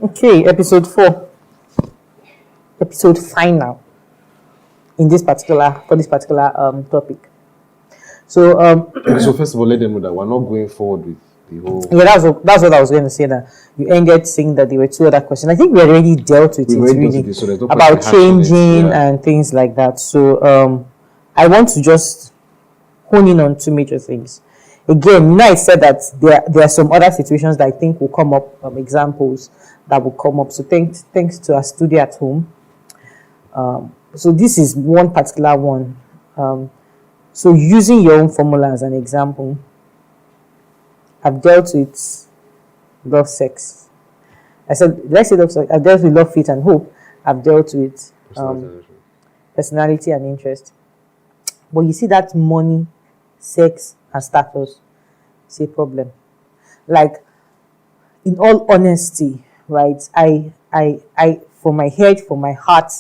Okay, episode 4. Episode final in this particular topic. So So first of all, let them know that we're not going forward with the whole. yeah, that's what I was going to say. That you ended saying that there were 2 other questions. I think we already dealt with We've it already really dealt with it, so there's no point about in hashing it, changing yeah. and things like that. So I want to just hone in on 2 major things. Again, I said that there are some other situations that I think will come up, examples that will come up. So thanks to our studio at home. So this is one particular one. So using your own formula as an example, I've dealt with love, sex. I said, let's say love, sex. I've dealt with love, faith, and hope. I've dealt with personality and interest. But you see that money, sex, and status is a problem. Like, in all honesty, right? I from my head, from my heart,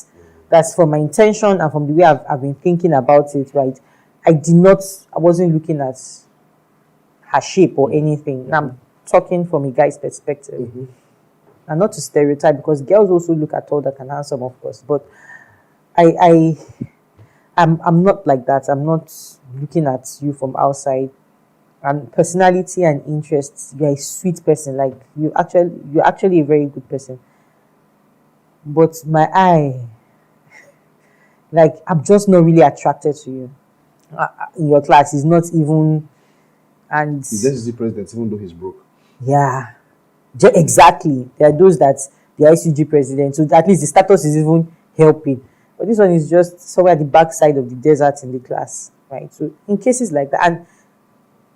that's from my intention and from the way I've been thinking about it, right? I wasn't looking at her shape or anything. And I'm talking from a guy's perspective. And not to stereotype, because girls also look at all that and handsome, of course. But I'm not like that. I'm not looking at you from outside. And personality and interests, you're a sweet person. Like you're actually a very good person. But my eye, like I'm just not really attracted to you. In your class, is not even, and He's just the president, even though he's broke. yeah, exactly. There are those that the ICG president, so at least the status is even helping. But this one is just somewhere at the backside of the desert in the class, right? So in cases like that, and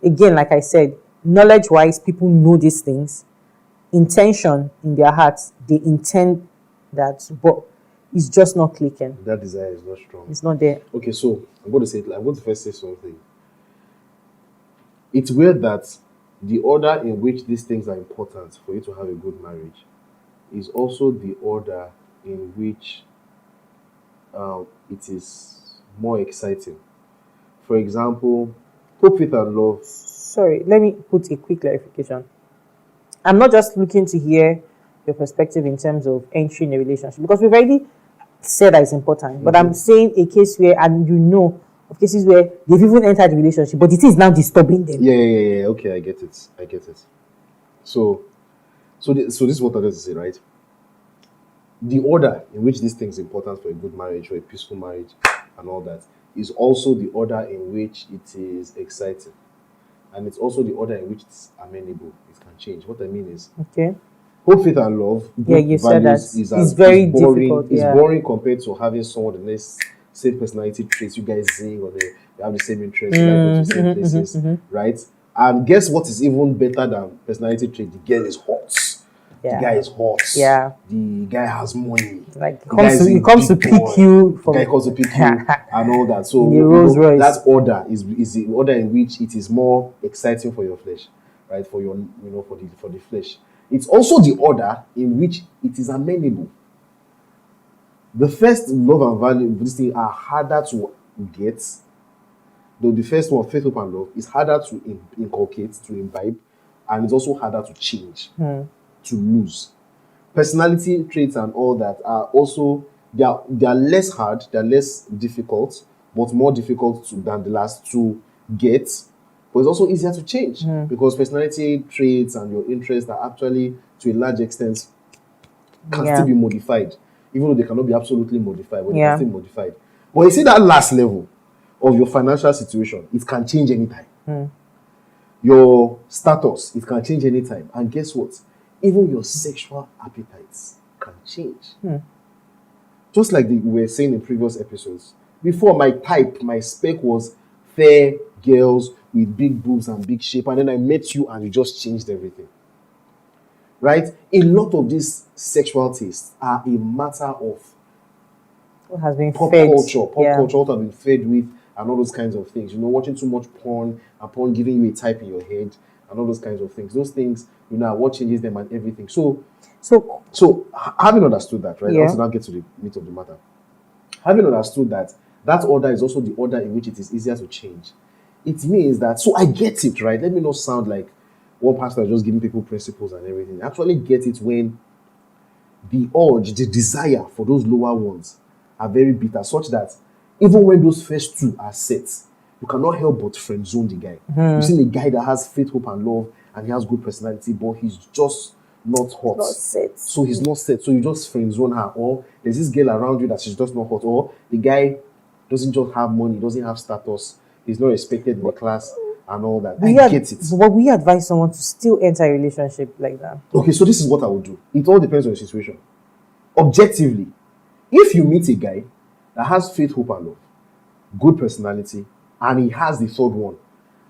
again, like I said, knowledge-wise, people know these things. Intention in their hearts, they intend that, but it's just not clicking. That desire is not strong. It's not there. Okay, so I'm going to first say something. It's weird that the order in which these things are important for you to have a good marriage is also the order in which it is more exciting. For example, hope, faith, and love. Sorry, let me put a quick clarification. I'm not just looking to hear your perspective in terms of entering a relationship, because we've already said that it's important. But I'm saying a case where, and of cases where they've even entered the relationship, but it is now disturbing them. Yeah. Okay, I get it. So this is what I want to say, right? The order in which these things are important for a good marriage, for a peaceful marriage, and all that, is also the order in which it is exciting. And it's also the order in which it's amenable. It can change. What I mean is, okay, hope, faith, and love. Yeah, you said that. It's very boring, difficult. It's boring compared to having someone with the same personality traits. You guys sing, or you have the same interests, you like go to the same places, right? And guess what is even better than personality trait? The girl is hot. Yeah. The guy is hot. Yeah. The guy has money. Like he comes to pick you. The guy comes to pick you and all that. So the Rolls Royce. That order is the order in which it is more exciting for your flesh, right? For your for the flesh. It's also the order in which it is amenable. The first love and value, this thing are harder to get. Though the first one, faith, hope, and love, is harder to inculcate, to imbibe, and it's also harder to change, to lose. Personality traits and all that are also, they are less hard, they are less difficult, but more difficult than the last to get. But it's also easier to change because personality traits and your interests are actually, to a large extent, can still be modified, even though they cannot be absolutely modified, but they can still be modified. But you see that last level of your financial situation, it can change anytime. Your status, it can change anytime. And guess what? Even your sexual appetites can change. Just like we were saying in previous episodes. Before, my type, my spec was fair girls with big boobs and big shape. And then I met you and you just changed everything. Right? A lot of these sexual tastes are a matter of what has been pop fed. culture, what have been fed with, and all those kinds of things. Watching too much porn, and porn giving you a type in your head, and all those kinds of things. Those things, what changes them and everything. So having understood that, right? Let's now get to the meat of the matter. Having understood that order is also the order in which it is easier to change. It means that, so I get it, right? Let me not sound like one pastor just giving people principles and everything. I actually get it when the urge, the desire for those lower ones are very bitter, such that even when those first two are set, you cannot help but friend zone the guy. You've seen a guy that has faith, hope, and love, and he has good personality, but he's just not hot. Not set. So he's not set. So you just friend zone her, or there's this girl around you that she's just not hot, or the guy doesn't just have money, doesn't have status, he's not respected in the class and all that. I get it. But we advise someone to still enter a relationship like that. Okay, so this is what I would do. It all depends on the situation. Objectively, if you meet a guy that has faith, hope, and love, good personality, and he has the third one,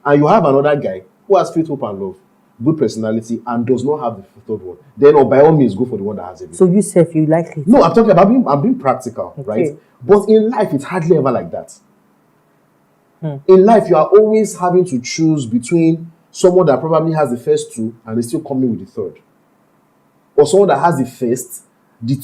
and you have another guy who has faith, hope, and love, good personality, and does not have the third one, then or by all means go for the one that has everything. So you say if you like it. No, I'm talking about I'm being practical, right? But in life, it's hardly ever like that. In life, you are always having to choose between someone that probably has the first two and is still coming with the third, or someone that has the first, the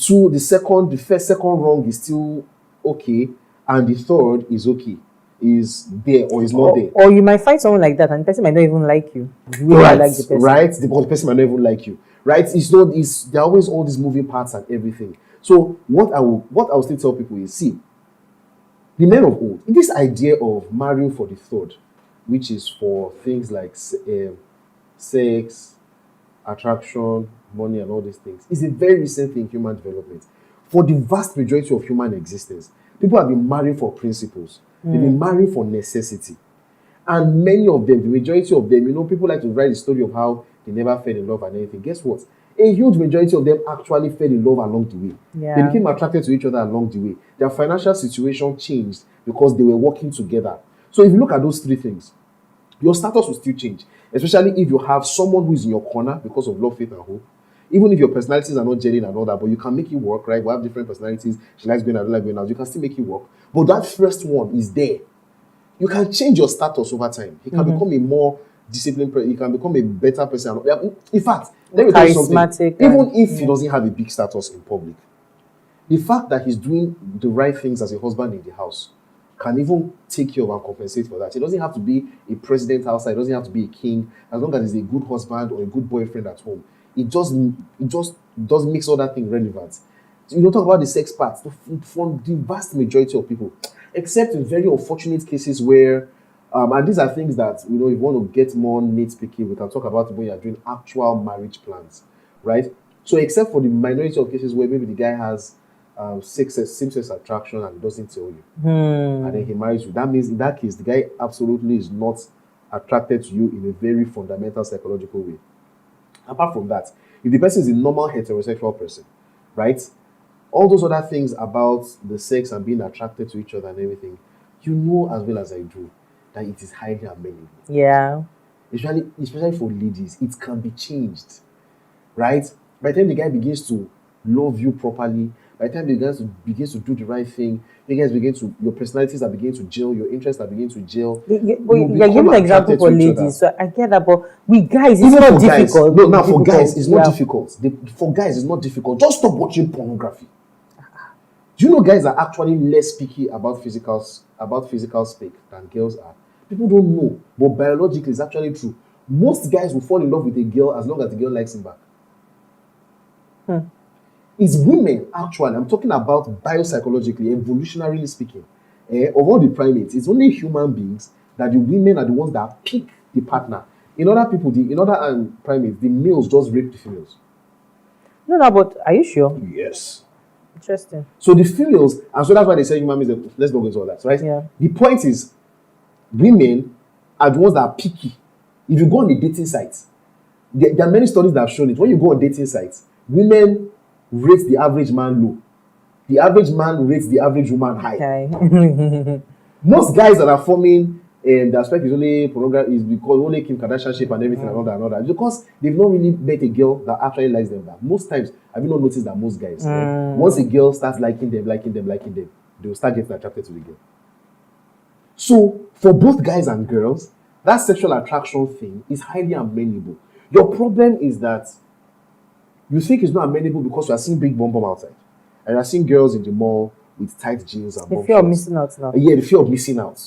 first, second wrong is still okay, and the third is okay, is there or is not there. Or you might find someone like that, and the person might not even like you. You really Right, like the person. right. The person might not even like you. Right? There are always all these moving parts and everything. So what I will still tell people is, see, the men of old, this idea of marrying for the third, which is for things like sex, attraction, money, and all these things, is a very recent thing in human development. For the vast majority of human existence, people have been marrying for principles. They've been marrying for necessity. And many of them, the majority of them, people like to write the story of how they never fell in love and anything. Guess what? A huge majority of them actually fell in love along the way. Yeah. They became attracted to each other along the way. Their financial situation changed because they were working together. So if you look at those three things, your status will still change. Especially if you have someone who is in your corner because of love, faith, and hope. Even if your personalities are not gelling and all that, but you can make it work, right? We have different personalities. She likes going out, I like going out. You can still make it work. But that first one is there. You can change your status over time. He can become a more disciplined person. He can become a better person. In fact, let me tell you something. Even if he doesn't have a big status in public, the fact that he's doing the right things as a husband in the house can even take care of and compensate for that. He doesn't have to be a president outside. He doesn't have to be a king. As long as he's a good husband or a good boyfriend at home, it just does makes all that thing relevant. So you don't talk about the sex part. For the vast majority of people, except in very unfortunate cases where, and these are things that, if you want to get more nitpicky, we can talk about it when you're doing actual marriage plans, right? So except for the minority of cases where maybe the guy has same-sex attraction and doesn't tell you, and then he marries you, that means in that case, the guy absolutely is not attracted to you in a very fundamental psychological way. Apart from that, if the person is a normal heterosexual person, right? All those other things about the sex and being attracted to each other and everything, you know as well as I do that it is highly amenable. Yeah. Especially for ladies, it can be changed, right? By the time the guy begins to love you properly, by the time the guy begins to do the right thing, your personalities are beginning to gel, your interests are beginning to gel. You're giving an example for ladies, so I get that, but with guys, it's not difficult. No, now for guys, it's not difficult. For guys, it's not difficult. Just stop watching pornography. Do you know guys are actually less picky about physical spec than girls are? People don't know, but biologically, it's actually true. Most guys will fall in love with a girl as long as the girl likes him back. It's women, actually, I'm talking about biopsychologically, evolutionarily speaking, of all the primates, it's only human beings that the women are the ones that pick the partner. In other primates, the males just rape the females. No, but are you sure? Yes. Interesting. So the females, and so that's why they say human beings, let's not go into all that, right? Yeah. The point is, women are the ones that are picky. If you go on the dating sites, there are many studies that have shown it. When you go on dating sites, women rate the average man low. The average man rates the average woman high. Okay. Most guys that are forming the aspect is only pornography is because only Kim Kardashian shape and everything and all that. Because they've not really met a girl that actually likes them back. Most times, have you not noticed that most guys, once a girl starts liking them, they will start getting attracted to the girl. So, for both guys and girls, that sexual attraction thing is highly amenable. Your problem is that you think it's not amenable because you are seeing big bum outside. And you are seeing girls in the mall with tight jeans and the fear of missing out now. Yeah, the fear of missing out.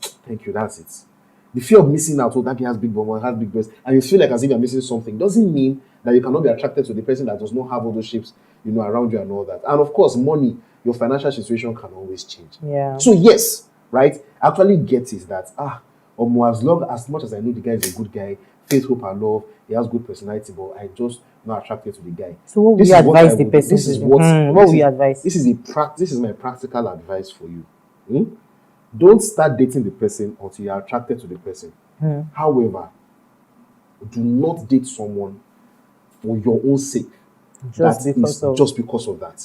Thank you, that's it. The fear of missing out, oh, that guy has big bum, has big breasts, and you feel like as if you're missing something, doesn't mean that you cannot be attracted to the person that does not have all those shapes, around you and all that. And of course, money, your financial situation can always change. Yeah. So yes, right? Actually get it that as much as I know the guy is a good guy, faith, hope, and love, he has good personality, but I just not attracted to the guy. So what would This you is what advise I the would- person? This is to do? what What would you advise? This is my practical advice for you. Don't start dating the person until you are attracted to the person. However, do not date someone for your own sake. Just That because is of- just because of that.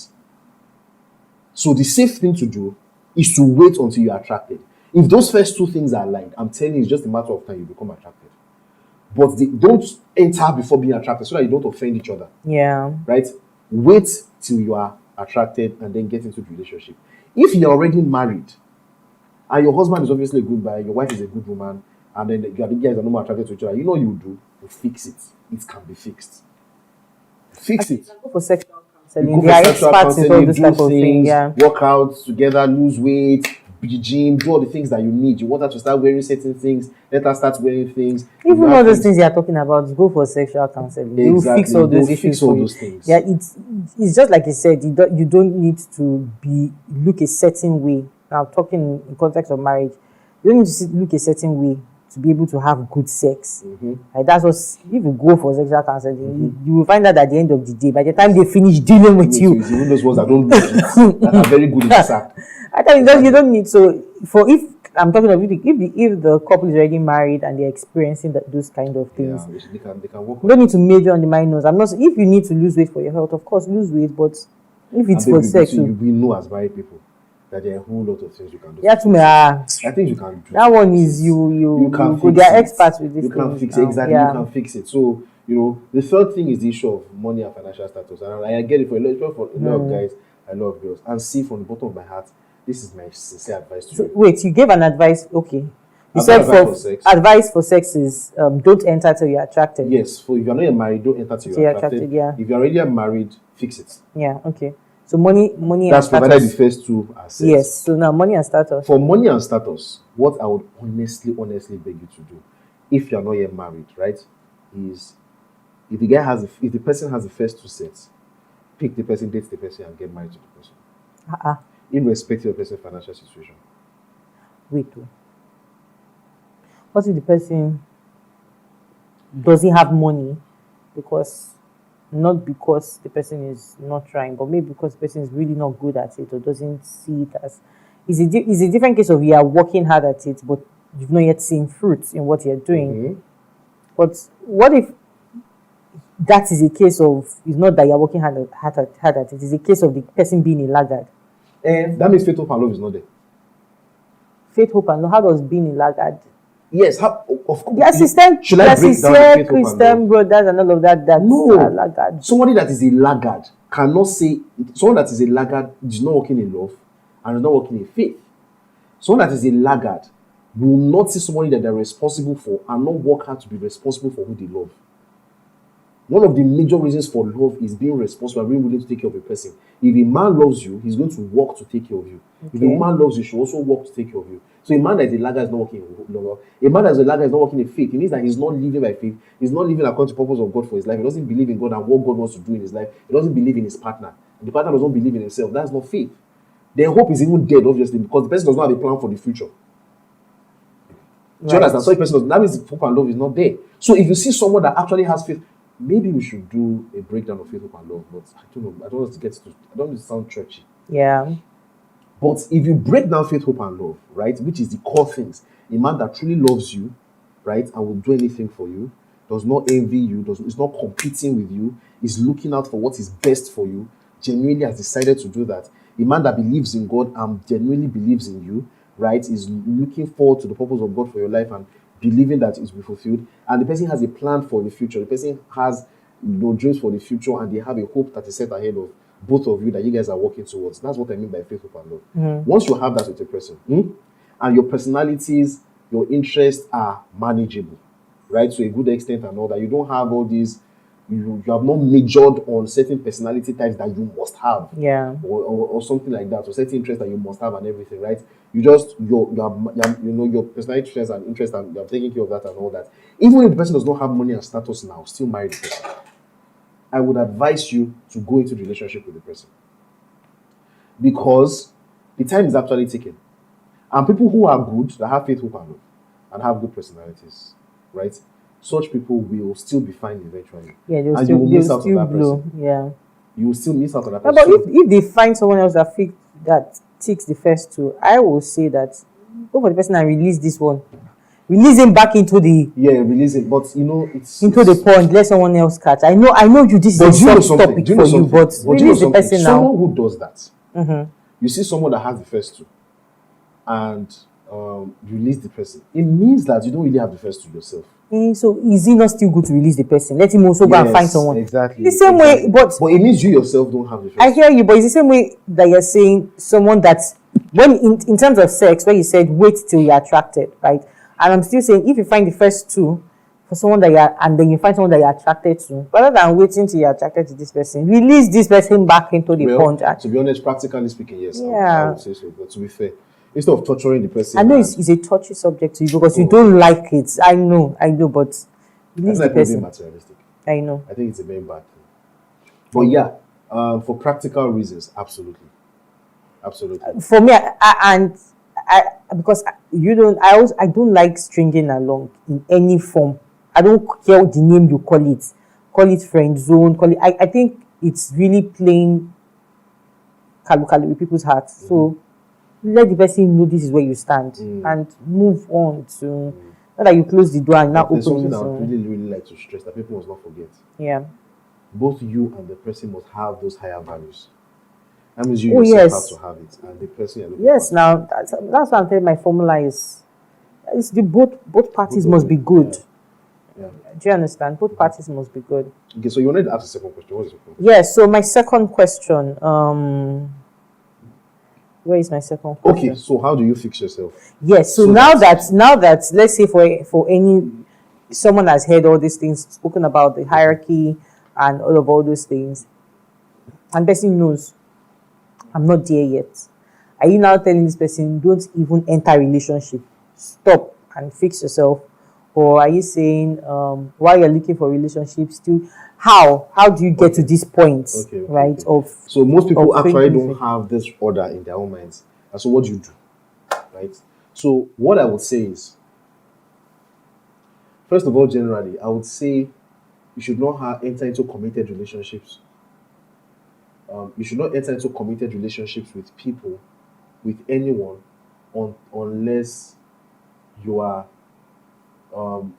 So the safe thing to do is to wait until you are attracted. If those first two things are aligned, I'm telling you, it's just a matter of time you become attracted. But don't enter before being attracted so that you don't offend each other. Yeah. Right? Wait till you are attracted and then get into the relationship. If you're already married and your husband is obviously a good guy, your wife is a good woman, and then the guys are no more attracted to each other, you know what you do? You fix it. It can be fixed. Fix it. Go for sexual You counseling. go They for are sexual experts in all counseling, this do type of thing. things, Yeah. work out together, lose weight, be gym, do all the things that you need. You want her to start wearing certain things, let her start wearing things. Even You have all those things you are talking about, go for sexual counseling. They will fix Exactly. all those They'll issues fix all for you. those things. Yeah, it's just like you said. You don't need to look a certain way. Now talking in context of marriage, you don't need to look a certain way to be able to have good sex. Like that's what if you go for sexual counseling, you will find out at the end of the day. By the time they finish dealing with you, It's even those ones that don't look it, that are very good in the sack. I tell you don't need. So if I'm talking of if the couple is already married and they're experiencing those kind of things, Yeah, they can work you don't need to major on the minors. I'm not. If you need to lose weight for your health, of course, lose weight. But if it's for sex, we know as married people that there are a whole lot of things you can do. yeah, I think you can do. that one is you can go. fix They are it. experts with this. You can things fix now. it. Exactly. Yeah. You can fix it. So, the third thing is the issue of money and financial status. And I get it for a lot of guys, a lot of girls. And see from the bottom of my heart, this is my sincere advice to So you. wait, you gave an advice. Okay, you Advice said for sex. advice for sex is don't enter till you're attracted. Yes, for if you're not yet married, don't enter till Till you're you're attracted. attracted, yeah. If you're already married, fix it. Yeah. Okay. So money That's and provided the status. first two are set. Yes. So now money and status. For money and status, what I would honestly beg you to do, if you're not yet married, right, is if the person has the first two sets, pick the person, date the person, and get married to the person, irrespective of the person's financial situation. Wait. What if the person doesn't have money not because the person is not trying, but maybe because the person is really not good at it or doesn't see it as is a different case of you are working hard at it, but you've not yet seen fruits in what you're doing. But what if that is a case of it's not that you're working hard at it, it's a case of the person being a laggard. And that means faith, hope, and love is not there. Faith, hope, and love. How does being a laggard? Yes, of course. The assistant, Should I break down the faith, hope, and Christian love? brothers and all of that. That's No. a laggard. Somebody that is a laggard cannot say someone that is a laggard is not working in love and is not working in faith. Someone that is a laggard will not see somebody that they're responsible for and not work hard to be responsible for who they love. One of the major reasons for love is being responsible and being willing to take care of a person. If a man loves you, he's going to work to take care of you. If a woman loves you, she will also work to take care of you. So a man that is a laggard is not working in love. A man that is a laggard is not working in faith. It means that he's not living by faith. He's not living according to the purpose of God for his life. He doesn't believe in God and what God wants to do in his life. He doesn't believe in his partner. And the partner doesn't believe in himself. That's not faith. Their hope is even dead, obviously, because the person does not have a plan for the future. Do you understand? So the person that means hope and love is not there. So if you see someone that actually has faith, maybe we should do a breakdown of faith, hope, and love. But I don't know. I don't want to sound churchy. Yeah. But if you break down faith, hope, and love, right, which is the core things, a man that truly loves you, right, and will do anything for you, does not envy you, is not competing with you, is looking out for what is best for you, genuinely has decided to do that. A man that believes in God and genuinely believes in you, right, is looking forward to the purpose of God for your life and believing that it will be fulfilled. And the person has a plan for the future. The person has dreams for the future, and they have a hope that is set ahead of both of you that you guys are working towards. That's what I mean by faith, hope, and love. Once you have that with a person, and your personalities, your interests are manageable, right, to a good extent and all that, you don't have all these, you have not majored on certain personality types that you must have, Yeah. or something like that, or certain interests that you must have and everything, right? You just your personality traits and interests, and you're taking care of that and all that. Even if the person does not have money and status now, still marry the person. I would advise you to go into the relationship with the person, because the time is actually ticking. And people who are good, that have faith, who can love, and have good personalities, right? Such people will still be fine eventually. Yeah, And you will miss out on still that blow. person. Yeah. You will still miss out on that No, person. but if they find someone else that ticks the first two, I will say that go for the person and release this one. Release him back into the release it. But it's into the pond. Let someone else catch. I know you. This But is do you a know soft something? topic Do you know for you, something? but do you know release the something? person Someone now. who does that, you see someone that has the first two, and you release the person. It means that you don't really have the first two yourself. So is it not still good to release the person? Let him also go and find someone. Exactly. The same way, but it means you yourself don't have the first. I hear you, but it's the same way that you're saying someone that's when in terms of sex, where you said wait till you're attracted, right? And I'm still saying if you find the first two for someone that you're, and then you find someone that you're attracted to, rather than waiting till you're attracted to this person, release this person back into the pond. To be honest, practically speaking, yes, Yeah. I would say so. But to be fair, instead of torturing the person, I know it's a touchy subject to you because you don't like it. I know, but release the being person. materialistic. I know. I think it's a very bad thing. But yeah, for practical reasons, absolutely. For me, because I don't like stringing along in any form. I don't care the name you call it friend zone, I think it's really playing kalu with people's hearts. So let the person know this is where you stand and move on to not that you close the door and now There's open something it. I would really like to stress that people must not forget. Yeah. Both you and the person must have those higher values. That means you yourself have to have it, and the person you're looking for. Now that's what I'm telling my formula is the both parties must be good. Yeah. Do you understand? Both parties must be good. Okay, so you wanted to ask the second question. What is your second question? Yes, so my second question, where is my second question? Okay, so how do you fix yourself? Yes, so now that let's say for any someone has heard all these things, spoken about the hierarchy and all those things, and person knows I'm not there yet. Are you now telling this person don't even enter relationship? Stop and fix yourself. Or are you saying while you're looking for relationships still how do you get to this point, right? So most people actually don't have this order in their own minds. And so what do you do? Right? So what I would say is, first of all, generally, I would say you should not enter into committed relationships. You should not enter into committed relationships with people, with anyone, unless you are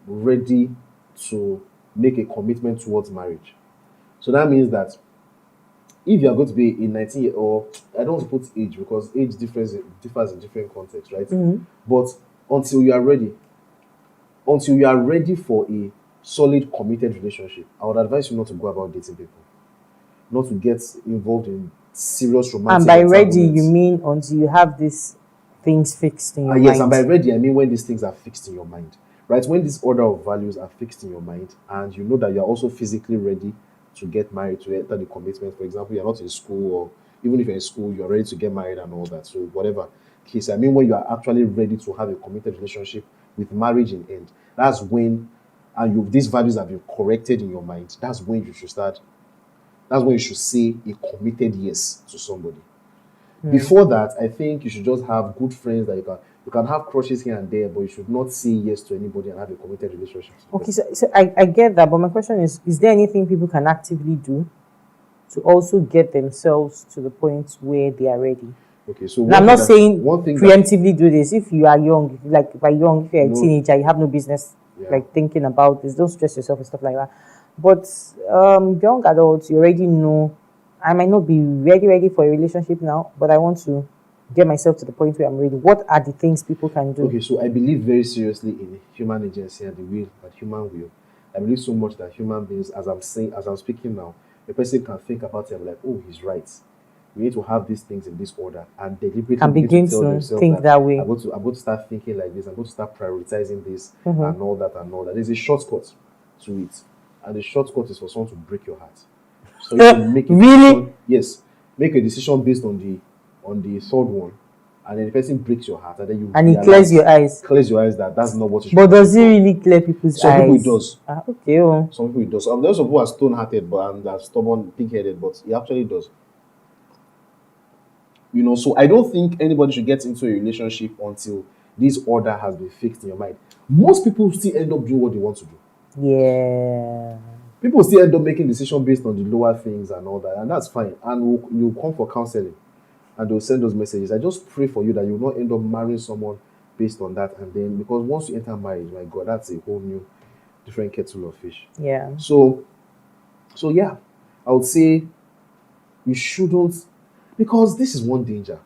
ready to make a commitment towards marriage. So that means that if you are going to be a 19-year, or I don't put age because age differs in different contexts, right? But until you are ready for a solid committed relationship, I would advise you not to go about dating people, not to get involved in serious romantic. And by ready, you mean until you have these things fixed in your mind? Yes, and by ready, I mean when these things are fixed in your mind, right? When this order of values are fixed in your mind, and you know that you are also physically ready to get married, to enter the commitment. For example, you're not in school, or even if you're in school, you're ready to get married and all that. So whatever case, I mean when you are actually ready to have a committed relationship with marriage in end, that's when, and these values have been corrected in your mind, that's when you should start. That's when you should say a committed yes to somebody. Before that, I think you should just have good friends that you can have crushes here and there, but you should not say yes to anybody and have a committed relationship. Okay, so I get that, but my question is there anything people can actively do to also get themselves to the point where they are ready? Okay, so I'm not saying preemptively do this. If you are young, if you're a teenager, you have no business thinking about this. Don't stress yourself and stuff like that. But young adults, you already know, I might not be ready for a relationship now, but I want to get myself to the point where I'm ready. What are the things people can do? Okay, so I believe very seriously in human agency and the will, and human will. I believe so much that human beings, as I'm speaking now, a person can think about it and be like, oh, he's right. We need to have these things in this order, and deliberately can begin to think that way. I'm going to start thinking like this. I'm going to start prioritizing this and all that. There's a shortcut to it. and the shortcut is for someone to break your heart. So you can make a Really? decision, yes, make a decision based on the third one, and then the person breaks your heart, and then you And it realize- clears your eyes. clears your eyes that that's not what you should But be does it doing. really clear people's Some eyes? people it does. Ah, okay. Oh. Some people it does. There's some people are stone-hearted but and are stubborn, pig-headed, but it actually does. So I don't think anybody should get into a relationship until this order has been fixed in your mind. Most people still end up doing what they want to do. Yeah. People still end up making decisions based on the lower things and all that, and that's fine. And you'll come for counseling, and they'll send those messages. I just pray for you that you'll not end up marrying someone based on that, and then because once you enter marriage, my God, that's a whole new, different kettle of fish. Yeah. So yeah, I would say you shouldn't, because this is one danger.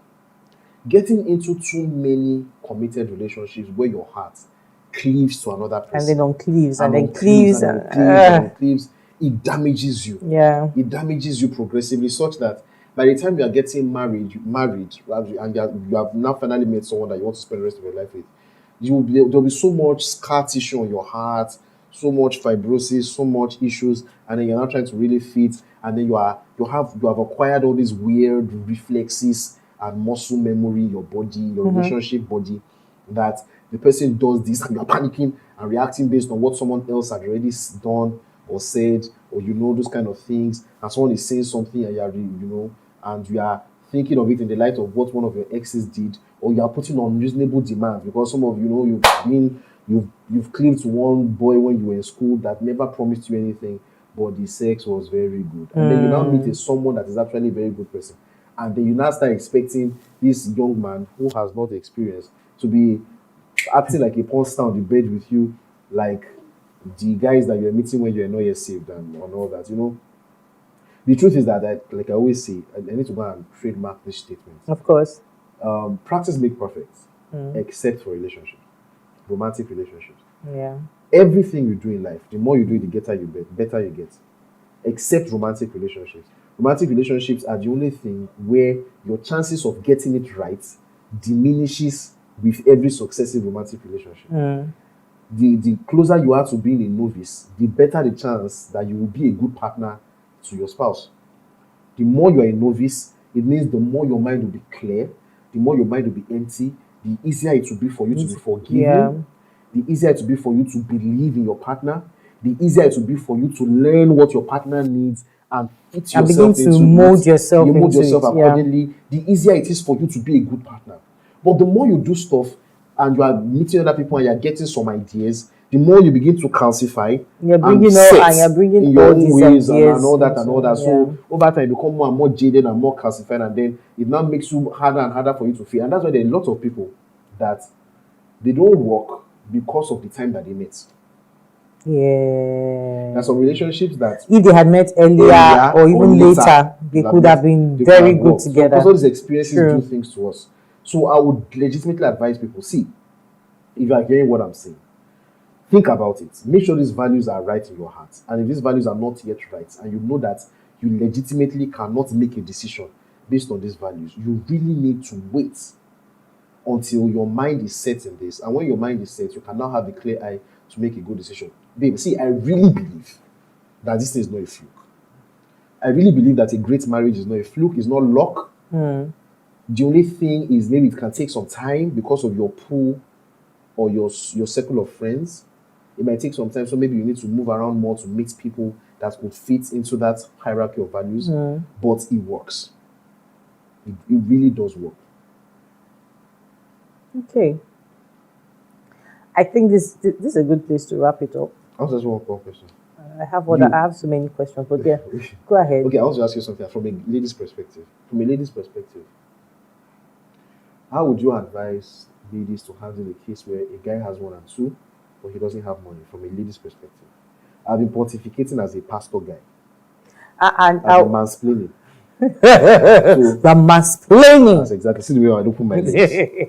Getting into too many committed relationships where your heart cleaves to another person. And then on cleaves, and then on cleaves, and and on cleaves, it damages you. yeah. It damages you progressively, such that by the time you are getting married, and you have now finally met someone that you want to spend the rest of your life with, there'll be so much scar tissue on your heart, so much fibrosis, so much issues, and then you're now trying to really fit, and then you have acquired all these weird reflexes and muscle memory in your body, your relationship body, that the person does this and you're panicking and reacting based on what someone else had already done or said, or those kind of things, and someone is saying something and and you are thinking of it in the light of what one of your exes did, or you are putting unreasonable demands because some of you've cleaved to one boy when you were in school that never promised you anything, but the sex was very good, and then you now meet someone that is actually a very good person, and then you now start expecting this young man who has not experienced to be acting like a porn star on the bed with you, like the guys that you're meeting when you're not yet saved and all that. The truth is that, like I always say, I need to go and trademark this statement. Of course. Practice make perfect, except for relationships, romantic relationships. Yeah. Everything you do in life, the more you do it, the better you get. Except romantic relationships. Romantic relationships are the only thing where your chances of getting it right diminishes with every successive romantic relationship. The closer you are to being a novice, the better the chance that you will be a good partner to your spouse. The more you are a novice, it means the more your mind will be clear, the more your mind will be empty, the easier it will be for you to be forgiving, Yeah. the easier it will be for you to believe in your partner, the easier it will be for you to learn what your partner needs and fit And yourself begin to into mold it. yourself You mold into yourself it, yeah. accordingly, the easier it is for you to be a good partner. But the more you do stuff and you are meeting other people and you are getting some ideas, the more you begin to calcify You're bringing and all- set and you're bringing in your all own these ways and ideas all that and into- all that. yeah. So over time, you become more and more jaded and more calcified, and then it now makes you harder and harder for you to feel. And that's why there are a lot of people that they don't work because of the time that they met. Yeah. There are some relationships that If they had met earlier or even later, they could have been they could very have good worked. So, together. because all these experiences True. do things to us. So I would legitimately advise people, see, if you are hearing what I'm saying, think about it. Make sure these values are right in your heart. And if these values are not yet right, and you know that you legitimately cannot make a decision based on these values, you really need to wait until your mind is set in this. And when your mind is set, you can now have a clear eye to make a good decision. Babe, see, I really believe that this thing is not a fluke. I really believe that a great marriage is not a fluke, it's not luck. The only thing is maybe it can take some time because of your pool or your circle of friends. It might take some time, so maybe you need to move around more to meet people that could fit into that hierarchy of values. But it works. It really does work. Okay. I think this is a good place to wrap it up. I want to ask you one more question. I have You- I have so many questions, but yeah, go ahead. Okay, I want to ask you something from a lady's perspective. From a lady's perspective, how would you advise ladies to handle a case where a guy has one and two, but he doesn't have money? From a lady's perspective, I've been pontificating as a pastor guy, And as a mansplaining. the mansplaining. That's exactly. See the way I don't put my legs.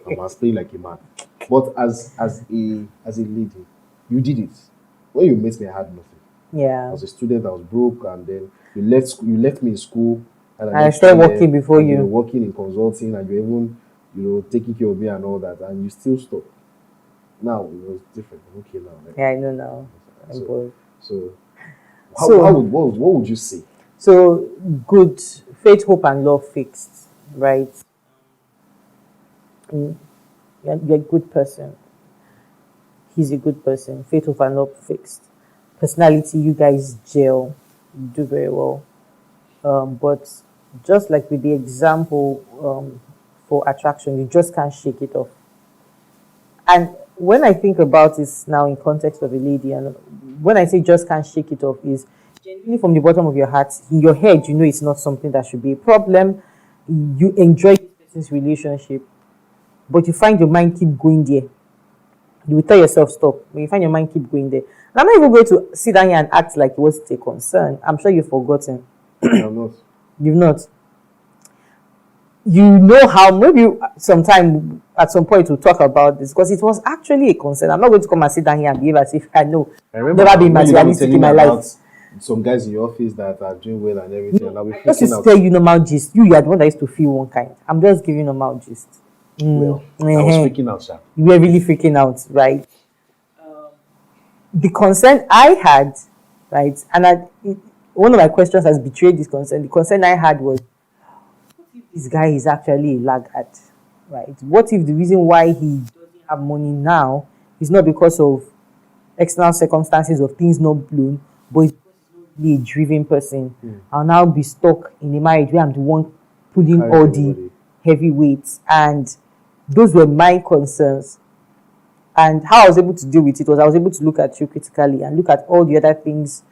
I'm mansplaining like a man. But as a lady, you did it. When you met me, I had nothing. I Yeah. was a student, I was broke, and then you left me in school, and I started working before you you. were working in consulting, and you even taking care of me and all that, and you still stopped. Now it was different. I'm okay now. Right? Yeah, I know now. I'm So- bored. So What would you say? So good, faith, hope, and love fixed, right? You're a good person. He's a good person. Faith, hope, and love fixed. Personality, you guys gel, you do very well. But just like with the example for attraction, you just can't shake it off. And when I think about this now in context of a lady, and when I say just can't shake it off, is genuinely from the bottom of your heart, in your head, you know it's not something that should be a problem. You enjoy this person's relationship, but you find your mind keep going there. You will tell yourself stop. When you find your mind keep going there, and I'm not even going to sit down here and act like it was a concern. I'm sure you've forgotten. I'm not. You've not. You know how maybe sometime at some point we'll talk about this because it was actually a concern. I'm not going to come and sit down here and behave as if I know. I remember never been when you were materialistic telling in my me life. about some guys in your office that are doing well and everything, and I'll be Just freaking to out. tell you normal gist. You are the one that used to feel one kind. I'm just giving normal gist. Well, I was freaking out, sir. You were really freaking out, right? The concern I had, right, and one of my questions has betrayed this concern. The concern I had was, what if this guy is actually a laggard, right? What if the reason why he doesn't have money now is not because of external circumstances of things not blown, but it's because he's not really a driven person. I'll now be stuck in a marriage where I'm the one pulling Carry all everybody. the heavy weights, and those were my concerns. And how I was able to deal with it was I was able to look at you critically and look at all the other things,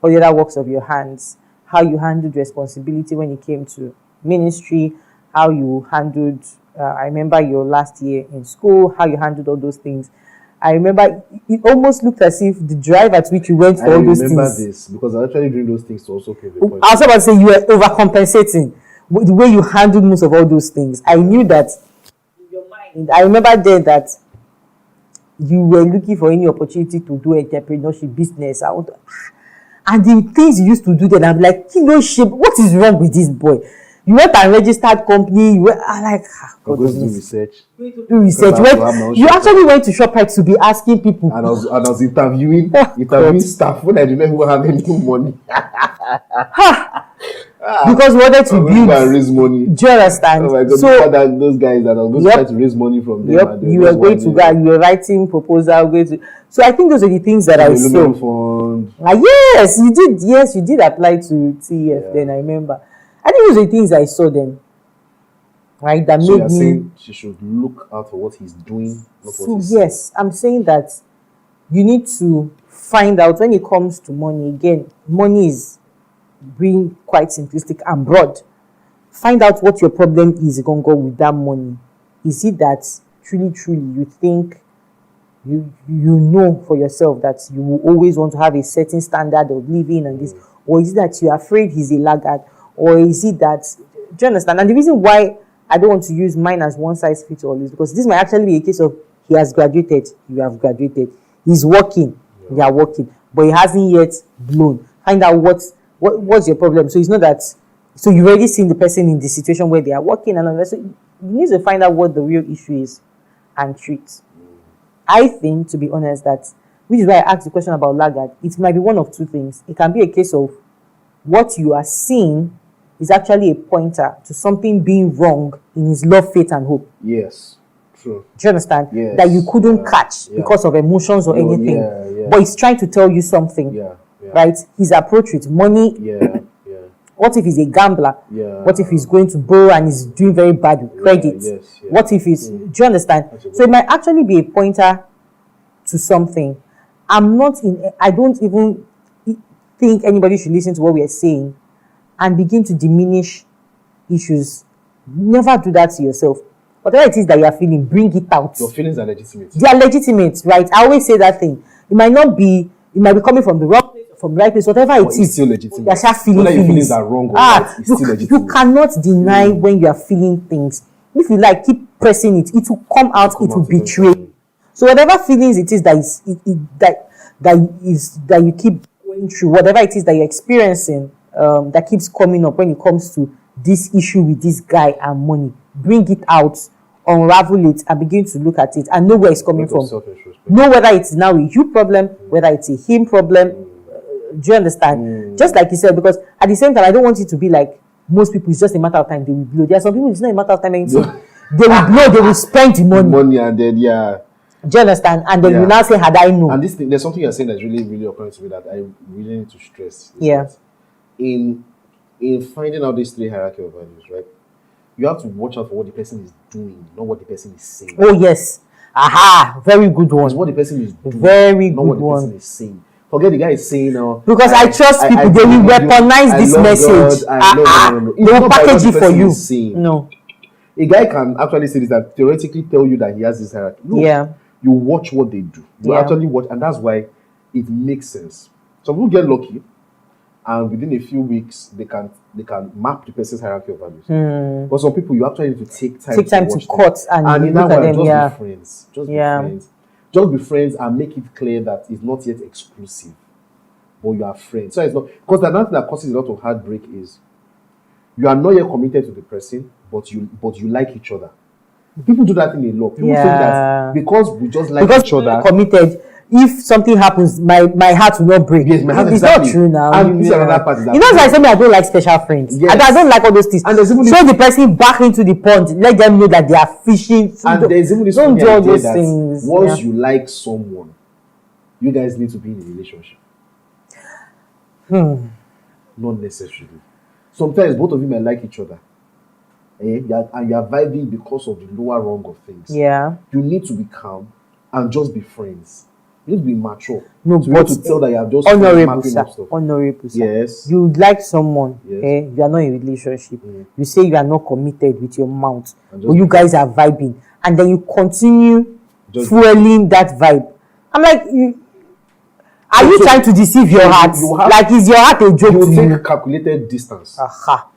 all the other works of your hands, how you handled responsibility when it came to ministry, how you handled, I remember your last year in school, how you handled all those things. I remember it almost looked as if the drive at which you went for I all those remember things. this because I was actually doing those things to also prove a point. I was about to say you were overcompensating with the way you handled most of all those things. I knew that in your mind. I remember then that you were looking for any opportunity to do entrepreneurship business. And the things you used to do then, I'm like, shape. What is wrong with this boy? You went and registered company. I'm like, I'm going to do research. Do research. Because I have to have my own You shop. actually went to ShopRite to be asking people. And I was interviewing God. staff when I didn't even have any money. Because we wanted to I'm going to go and build. raise money. Do you understand? Oh my God! So Those guys that I was going to try to raise money from them. yep, and they you were just going want to me go. You were writing proposal. So I think those are the things that I the saw. aluminum fund. Yes, you did. Yes, you did apply to TEF. Yeah. Then I remember. I think those are the things I saw then. Right, that So made you're me. saying she should look out for what he's doing, not So what he's saying. yes, I'm saying that you need to find out when it comes to money. Again, money is being quite simplistic and broad. Find out what your problem is going to go with that money. Is it that truly you think you know for yourself that you will always want to have a certain standard of living and this, or is it that you're afraid he's a laggard, or is it that, do you understand? And the reason why I don't want to use mine as one size fits all is because this might actually be a case of he has graduated, you have graduated, he's working, you are working, but he hasn't yet blown. Find out what's your problem. So it's not that, so you've already seen the person in the situation where they are working and all that. So you need to find out what the real issue is and treat. I think, to be honest, that, which is why I asked the question about laggard, it might be one of two things. It can be a case of what you are seeing is actually a pointer to something being wrong in his love, faith, and hope. Yes, true. Do you understand? Yes. That you couldn't catch because of emotions or anything. Yeah. But he's trying to tell you something. Yeah. Right? His approach with money. Yeah. What if he's a gambler? Yeah. What if he's going to borrow and he's doing very bad with credit? Yes. What if he's, do you understand? So it might actually be a pointer to something. I don't even think anybody should listen to what we are saying and begin to diminish issues. Never do that to yourself. Whatever it is that you are feeling, bring it out. Your feelings are legitimate. They are legitimate, right? I always say that thing. It might be coming from the wrong place or from the right place, whatever But it it's is. still legitimate. You're just feeling Whether your feelings. feelings are wrong or right, it's still You legitimate. cannot deny when you are feeling things. If you like, keep pressing it. It will come out. It will betray. So whatever feelings it is that you keep going through, whatever it is that you're experiencing, that keeps coming up when it comes to this issue with this guy and money, bring it out, unravel it, and begin to look at it and know where it's coming from. Know whether it's now a you problem, whether it's a him problem, Do you understand? Just like you said, because at the same time, I don't want it to be like most people. It's just a matter of time they will blow. There are some people it's not a matter of time. Anything. They will blow. They will spend the money. And then Do you understand? And then you now say, "Had I known?" And this thing, there's something you're saying that's really, really occurring to me that I really need to stress. Yeah. In finding out these 3 hierarchy of values, right? You have to watch out for what the person is doing, not what the person is saying. Oh yes. Aha, very good one. It's what the person is doing, very not good what the one. person is saying. Forget the guy is saying now. Because I trust people, they will weaponize this message. No. They will package it for you. No. A guy can actually say this, that theoretically tell you that he has this hierarchy. No. Yeah. You watch what they do. You actually watch, and that's why it makes sense. Some people get lucky, and within a few weeks they can map the person's hierarchy of values. But some people you actually need to take time to cut and in look that at way, them. just be friends. Just be friends. Just be friends and make it clear that it's not yet exclusive, but you are friends. So it's not, because the other thing that causes a lot of heartbreak is you are not yet committed to the person, but you like each other. People do that in a lot. People think that because we just like each other, committed. If something happens, my heart will not break. Yes, my heart it's exactly. not true now. And this another part is that. You know, like something I don't like special friends. Yes. I don't like all those things. And there's even throw the person back into the pond. Let them know that they are fishing. And there's even this don't do all those that things. Once you like someone, you guys need to be in a relationship. Not necessarily. Sometimes both of you might like each other. And you are vibing because of the lower rung of things. Yeah. You need to be calm and just be friends. You need to be mature. No, so but you need to tell that you are just honorable, sir. Honorable, sir. Yes. You like someone, yes. You are not in a relationship. You say you are not committed with your mouth, but you guys are vibing, and then you continue fueling that vibe. I'm like, are you trying to deceive your heart? Like, is your heart a joke to you? You take calculated distance. Aha.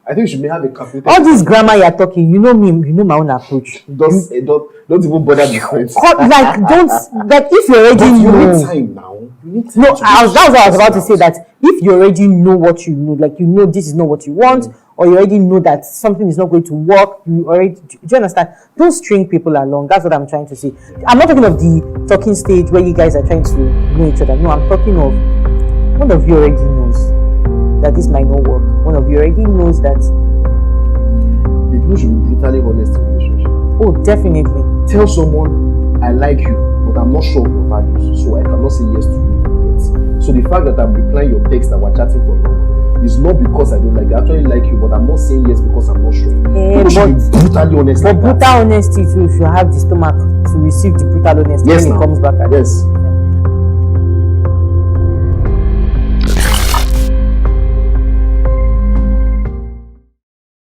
I think you should have a calculated. All this grammar you're talking, you know me, you know my own approach. Don't even bother the friends. Like, if you already know. You need time now. That's what I was about to say, that if you already know what you know, like you know this is not what you want, or you already know that something is not going to work, do you understand? Don't string people along. That's what I'm trying to say. I'm not talking of the talking stage where you guys are trying to know each other. No, I'm talking of one of you already knows that this might not work. One of you already knows that. People should be brutally honest in relationship. Oh, definitely. Tell someone, I like you, but I'm not sure of your values, so I cannot say yes to you yet. So the fact that I'm replying your text that we're chatting for long is not because I don't like you. I actually like you, but I'm not saying yes because I'm not sure. People should be brutally honest. But brutal honesty too, if you have the stomach to receive the brutal honesty when it comes back at yes.